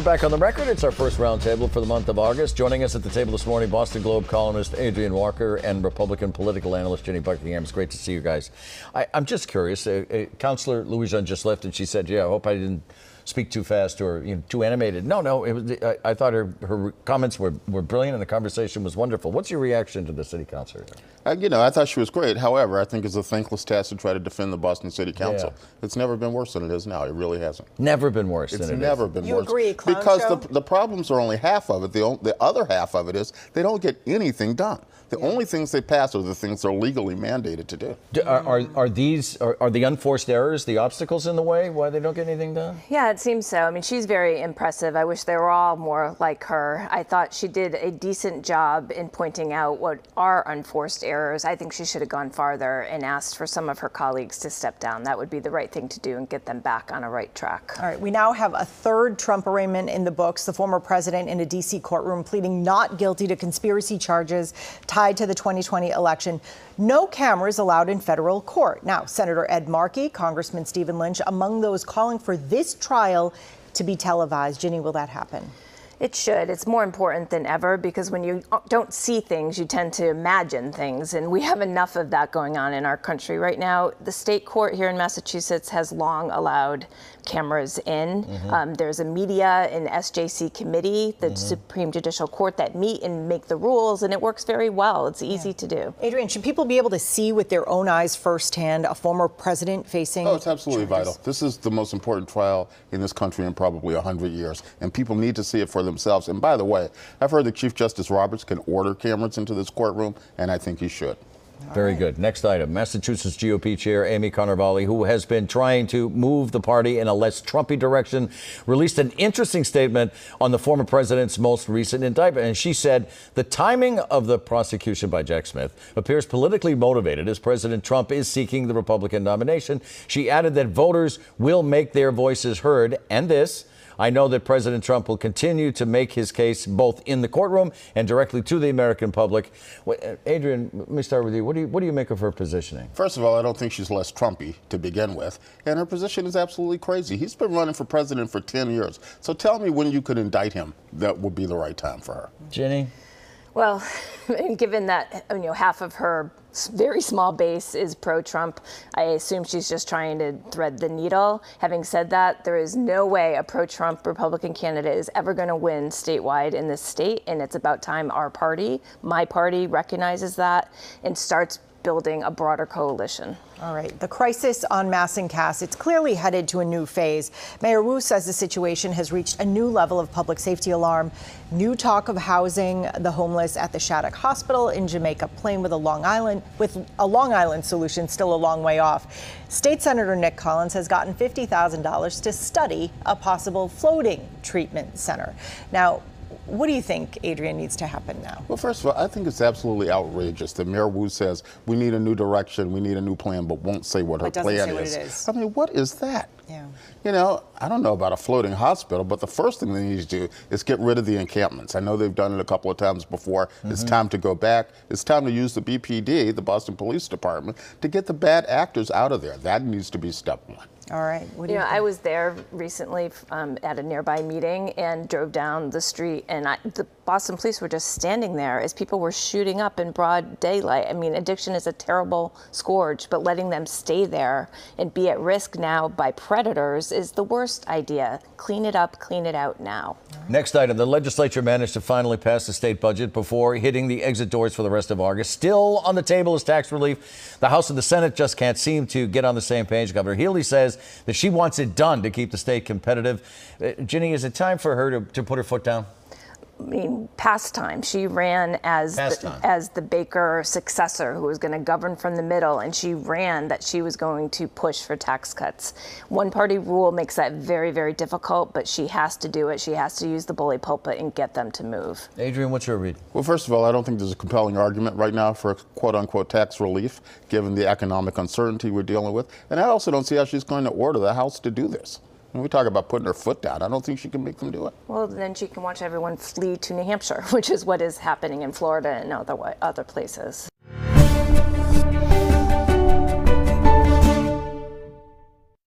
back on the record. It's our first roundtable for the month of August. Joining us at the table this morning, Boston Globe columnist Adrienne Walker and Republican political analyst Ginny Buckingham. It's great to see you guys. I'm just curious. Councillor Louis-Jean just left, and she said, "Yeah, I hope I didn't speak too fast or too animated." No. It was. I thought her comments were brilliant, and the conversation was wonderful. What's your reaction to the city councilor? I thought she was great. However, I think it's a thankless task to try to defend the Boston City Council. Yeah. It's never been worse than it is now. It really hasn't. Never been worse than it is. It's never been You worse. agree, clown because show? the problems are only half of it. The other half of it is they don't get anything done. The only things they pass are the things they're legally mandated to do. Are the unforced errors the obstacles in the way why they don't get anything done? Yeah, it seems so. I mean, she's very impressive. I wish they were all more like her. I thought she did a decent job in pointing out what are unforced errors. I think she should have gone farther and asked for some of her colleagues to step down. That would be the right thing to do and get them back on a right track. All right, we now have a third Trump arraignment in the books. The former president in a D.C. courtroom pleading not guilty to conspiracy charges tied to the 2020 election. No cameras allowed in federal court. Now, Senator Ed Markey, Congressman Stephen Lynch, among those calling for this trial to be televised. Ginny, will that happen? It should. It's more important than ever because when you don't see things, you tend to imagine things. And we have enough of that going on in our country right now. The state court here in Massachusetts has long allowed cameras in. There's a media and SJC committee, the Supreme Judicial Court, that meet and make the rules, and it works very well. It's easy to do. Adrienne, should people be able to see with their own eyes firsthand a former president facing Oh, it's absolutely charges? vital. This is the most important trial in this country in probably 100 years, and people need to see it for themselves. And by the way, I've heard that Chief Justice Roberts can order cameras into this courtroom, and I think he should. Very good. Next item. Massachusetts GOP Chair Amy Carnevale, who has been trying to move the party in a less Trumpy direction, released an interesting statement on the former president's most recent indictment. And she said the timing of the prosecution by Jack Smith appears politically motivated as President Trump is seeking the Republican nomination. She added that voters will make their voices heard. And this: I know that President Trump will continue to make his case both in the courtroom and directly to the American public. Adrienne, let me start with you. What do you make of her positioning? First of all, I don't think she's less Trumpy to begin with, and her position is absolutely crazy. He's been running for president for 10 years. So tell me when you could indict him that would be the right time for her. Ginny? Well, and given that half of her very small base is pro-Trump, I assume she's just trying to thread the needle. Having said that, there is no way a pro-Trump Republican candidate is ever going to win statewide in this state, and it's about time our party, my party, recognizes that and starts building a broader coalition. All right. The crisis on Mass and Cass, it's clearly headed to a new phase. Mayor Wu says the situation has reached a new level of public safety alarm. New talk of housing the homeless at the Shattuck Hospital in Jamaica Plain with a Long Island solution still a long way off. State Senator Nick Collins has gotten $50,000 to study a possible floating treatment center. Now, what do you think, Adrienne, needs to happen now? Well, first of all, I think it's absolutely outrageous that Mayor Wu says we need a new direction, we need a new plan, but won't say what her doesn't plan say what is. it is. I mean, what is that? Yeah. I don't know about a floating hospital, but the first thing they need to do is get rid of the encampments. I know they've done it a couple of times before. It's time to go back. It's time to use the BPD, the Boston Police Department, to get the bad actors out of there. That needs to be step one. All right. What do you think? I was there recently at a nearby meeting and drove down the street, and the Boston police were just standing there as people were shooting up in broad daylight. I mean, addiction is a terrible scourge, but letting them stay there and be at risk now by predators is the worst idea. Clean it up, clean it out now. Next item. The legislature managed to finally pass the state budget before hitting the exit doors for the rest of August. Still on the table is tax relief. The House and the Senate just can't seem to get on the same page. Governor Healy says that she wants it done to keep the state competitive. Ginny, is it time for her to put her foot down? I mean, past time. She ran as the Baker successor who was going to govern from the middle, and she ran that she was going to push for tax cuts. One-party rule makes that very, very difficult, but she has to do it. She has to use the bully pulpit and get them to move. Adrienne, what's your read? Well, first of all, I don't think there's a compelling argument right now for quote-unquote tax relief, given the economic uncertainty we're dealing with. And I also don't see how she's going to order the House to do this. When we talk about putting her foot down, I don't think she can make them do it. Well, then she can watch everyone flee to New Hampshire, which is what is happening in Florida and other places.